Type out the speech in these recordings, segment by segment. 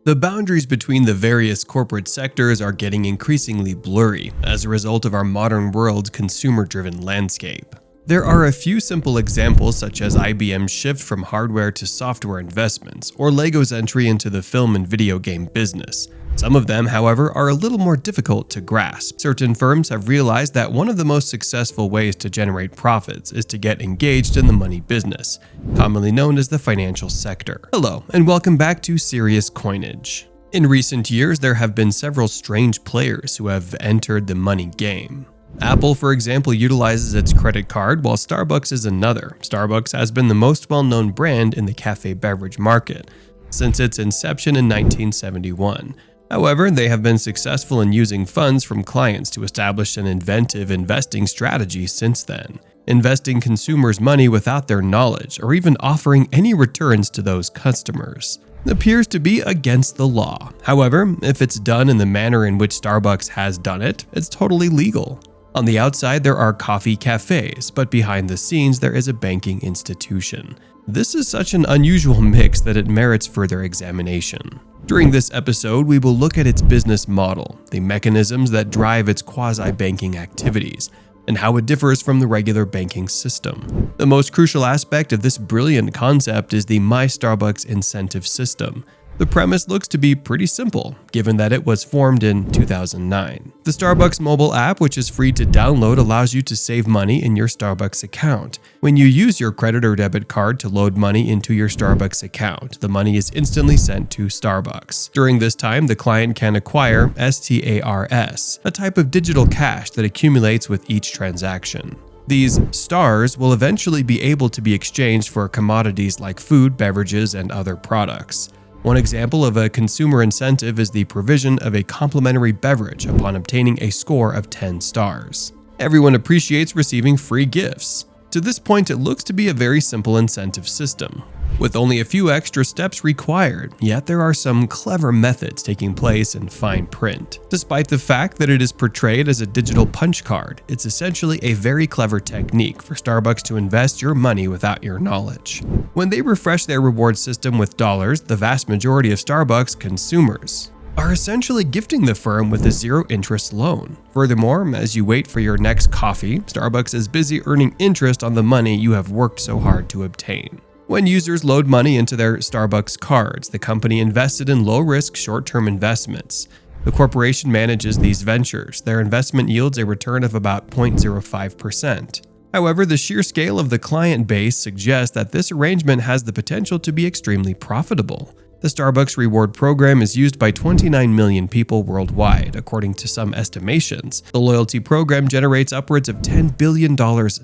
The boundaries between the various corporate sectors are getting increasingly blurry as a result of our modern world's consumer-driven landscape. There are a few simple examples such as IBM's shift from hardware to software investments, or Lego's entry into the film and video game business. Some of them, however, are a little more difficult to grasp. Certain firms have realized that one of the most successful ways to generate profits is to get engaged in the money business, commonly known as the financial sector. Hello, and welcome back to Serious Coinage. In recent years, there have been several strange players who have entered the money game. Apple, for example, utilizes its credit card, while Starbucks is another. Starbucks has been the most well-known brand in the café beverage market since its inception in 1971. However, they have been successful in using funds from clients to establish an inventive investing strategy since then, investing consumers' money without their knowledge or even offering any returns to those customers. It appears to be against the law. However, if it's done in the manner in which Starbucks has done it, it's totally legal. On the outside, there are coffee cafes, but behind the scenes, there is a banking institution. This is such an unusual mix that it merits further examination. During this episode, we will look at its business model, the mechanisms that drive its quasi-banking activities, and how it differs from the regular banking system. The most crucial aspect of this brilliant concept is the My Starbucks incentive system. The premise looks to be pretty simple, given that it was formed in 2009. The Starbucks mobile app, which is free to download, allows you to save money in your Starbucks account. When you use your credit or debit card to load money into your Starbucks account, the money is instantly sent to Starbucks. During this time, the client can acquire STARS, a type of digital cash that accumulates with each transaction. These stars will eventually be able to be exchanged for commodities like food, beverages, and other products. One example of a consumer incentive is the provision of a complimentary beverage upon obtaining a score of 10 stars. Everyone appreciates receiving free gifts. To this point, it looks to be a very simple incentive system, with only a few extra steps required, yet there are some clever methods taking place in fine print. Despite the fact that it is portrayed as a digital punch card, it's essentially a very clever technique for Starbucks to invest your money without your knowledge. When they refresh their reward system with dollars, the vast majority of Starbucks consumers are essentially gifting the firm with a zero-interest loan. Furthermore, as you wait for your next coffee, Starbucks is busy earning interest on the money you have worked so hard to obtain. When users load money into their Starbucks cards, the company invested in low-risk, short-term investments. The corporation manages these ventures. Their investment yields a return of about 0.05%. However, the sheer scale of the client base suggests that this arrangement has the potential to be extremely profitable. The Starbucks reward program is used by 29 million people worldwide, according to some estimations. The loyalty program generates upwards of $10 billion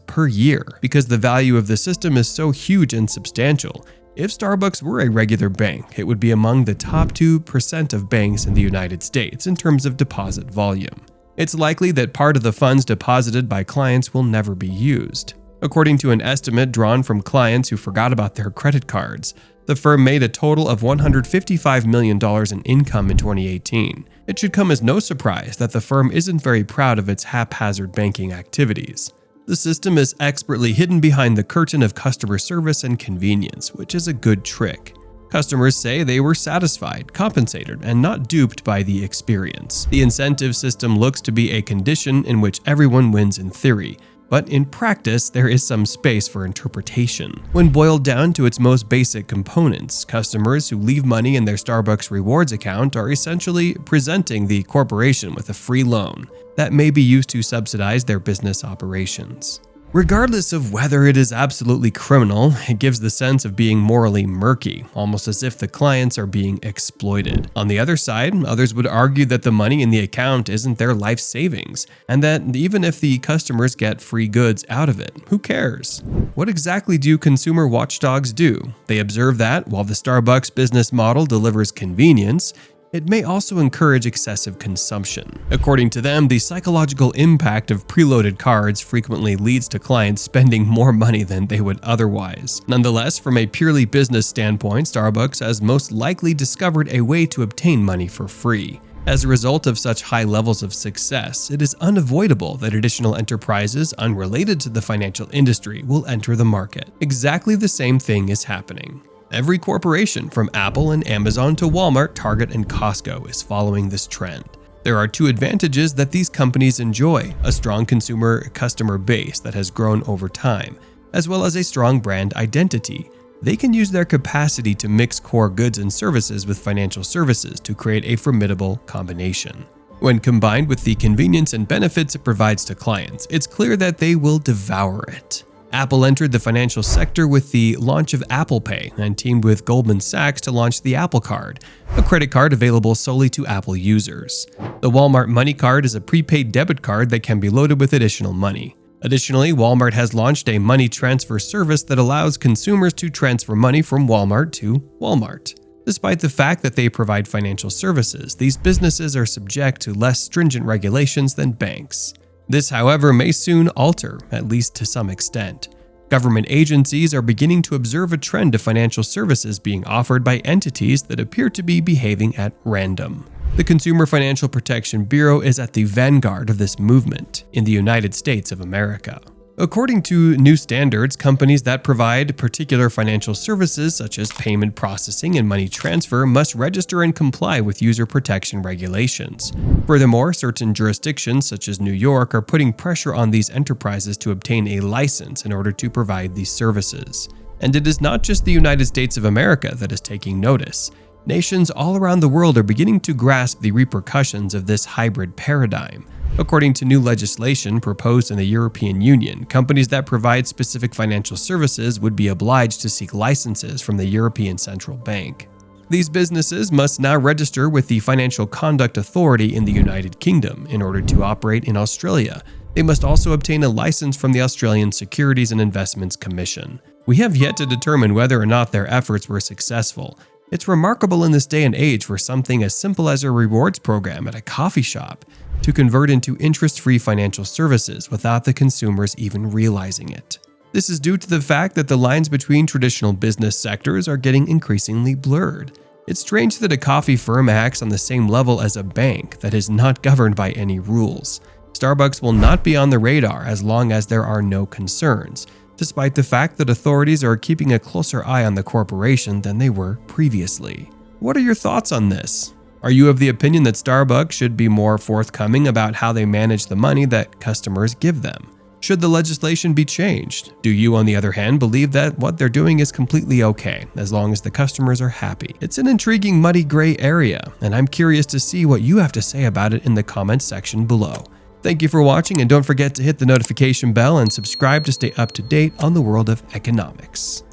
per year because the value of the system is so huge and substantial. If Starbucks were a regular bank, it would be among the top 2% of banks in the United States in terms of deposit volume. It's likely that part of the funds deposited by clients will never be used. According to an estimate drawn from clients who forgot about their credit cards, the firm made a total of $155 million in income in 2018. It should come as no surprise that the firm isn't very proud of its haphazard banking activities. The system is expertly hidden behind the curtain of customer service and convenience, which is a good trick. Customers say they were satisfied, compensated, and not duped by the experience. The incentive system looks to be a condition in which everyone wins in theory, but in practice, there is some space for interpretation. When boiled down to its most basic components, customers who leave money in their Starbucks rewards account are essentially presenting the corporation with a free loan that may be used to subsidize their business operations. Regardless of whether it is absolutely criminal, it gives the sense of being morally murky, almost as if the clients are being exploited. On the other side, others would argue that the money in the account isn't their life savings, and that even if the customers get free goods out of it, who cares? What exactly do consumer watchdogs do? They observe that while the Starbucks business model delivers convenience, it may also encourage excessive consumption. According to them, the psychological impact of preloaded cards frequently leads to clients spending more money than they would otherwise. Nonetheless, from a purely business standpoint, Starbucks has most likely discovered a way to obtain money for free. As a result of such high levels of success, it is unavoidable that additional enterprises unrelated to the financial industry will enter the market. Exactly the same thing is happening. Every corporation from Apple and Amazon to Walmart, Target, and Costco is following this trend. There are two advantages that these companies enjoy: a strong customer base that has grown over time, as well as a strong brand identity. They can use their capacity to mix core goods and services with financial services to create a formidable combination. When combined with the convenience and benefits it provides to clients, it's clear that they will devour it. Apple entered the financial sector with the launch of Apple Pay and teamed with Goldman Sachs to launch the Apple Card, a credit card available solely to Apple users. The Walmart Money Card is a prepaid debit card that can be loaded with additional money. Additionally, Walmart has launched a money transfer service that allows consumers to transfer money from Walmart to Walmart. Despite the fact that they provide financial services, these businesses are subject to less stringent regulations than banks. This, however, may soon alter, at least to some extent. Government agencies are beginning to observe a trend of financial services being offered by entities that appear to be behaving at random. The Consumer Financial Protection Bureau is at the vanguard of this movement in the United States of America. According to new standards, companies that provide particular financial services such as payment processing and money transfer must register and comply with user protection regulations. Furthermore, certain jurisdictions such as New York are putting pressure on these enterprises to obtain a license in order to provide these services. And it is not just the United States of America that is taking notice. Nations all around the world are beginning to grasp the repercussions of this hybrid paradigm. According to new legislation proposed in the European Union, companies that provide specific financial services would be obliged to seek licenses from the European Central Bank. These businesses must now register with the Financial Conduct Authority in the United Kingdom in order to operate in Australia. They must also obtain a license from the Australian Securities and Investments Commission. We have yet to determine whether or not their efforts were successful. It's remarkable in this day and age for something as simple as a rewards program at a coffee shop to convert into interest-free financial services without the consumers even realizing it. This is due to the fact that the lines between traditional business sectors are getting increasingly blurred. It's strange that a coffee firm acts on the same level as a bank that is not governed by any rules. Starbucks will not be on the radar as long as there are no concerns, despite the fact that authorities are keeping a closer eye on the corporation than they were previously. What are your thoughts on this? Are you of the opinion that Starbucks should be more forthcoming about how they manage the money that customers give them? Should the legislation be changed? Do you, on the other hand, believe that what they're doing is completely okay, as long as the customers are happy? It's an intriguing muddy gray area, and I'm curious to see what you have to say about it in the comments section below. Thank you for watching, and don't forget to hit the notification bell and subscribe to stay up to date on the world of economics.